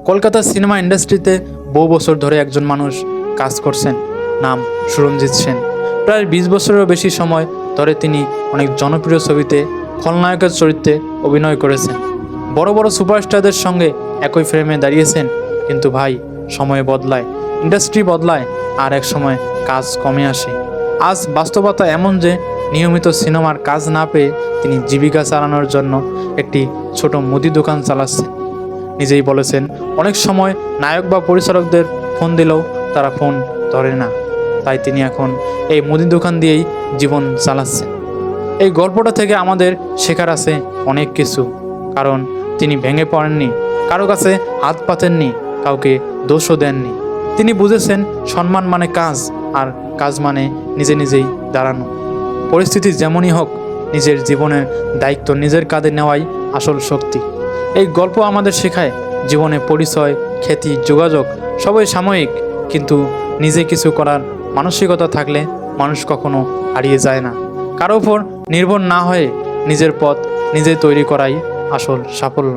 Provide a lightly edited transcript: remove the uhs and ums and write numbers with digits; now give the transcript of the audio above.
কলকাতার সিনেমা ইন্ডাস্ট্রিতে বহু বছর ধরে একজন মানুষ কাজ করছেন, নাম সুরঞ্জিত সেন। প্রায় 20 বছরেরও বেশি সময় ধরে তিনি অনেক জনপ্রিয় ছবিতে খলনায়কের চরিত্রে অভিনয় করেছেন। বড় বড় সুপারস্টারদের সঙ্গে একই ফ্রেমে দাঁড়িয়েছেন। কিন্তু ভাই, সময় বদলায়, ইন্ডাস্ট্রি বদলায়, আর এক সময় কাজ কমে আসে। আজ বাস্তবতা এমন যে নিয়মিত সিনেমার কাজ না পেয়ে তিনি জীবিকা চালানোর জন্য একটি ছোট মুদি দোকান চালাচ্ছেন। নিজেই বলেছেন, অনেক সময় নায়ক বা পরিচালকদের ফোন দিলেও তারা ফোন ধরে না, তাই তিনি এখন এই মুদি দোকান দিয়েই জীবন চালাচ্ছেন। এই গল্পটা থেকে আমাদের শেখার আছে অনেক কিছু, কারণ তিনি ভেঙে পড়েননি, কারো কাছে হাত পাতেননি, কাউকে দোষও দেননি। তিনি বুঝেছেন সম্মান মানে কাজ, আর কাজ মানে নিজে নিজেই দাঁড়ানো। পরিস্থিতি যেমনই হোক, নিজের জীবনের দায়িত্ব নিজের কাঁধে নেওয়াই আসল শক্তি। এই গল্প আমাদের শেখায় জীবনে পরিচয়, খ্যাতি, যোগাযোগ সবই সাময়িক, কিন্তু নিজে কিছু করার মানসিকতা থাকলে মানুষ কখনো হারিয়ে যায় না। কারো উপর নির্ভর না হয়ে নিজের পথ নিজে তৈরি করাই আসল সাফল্য।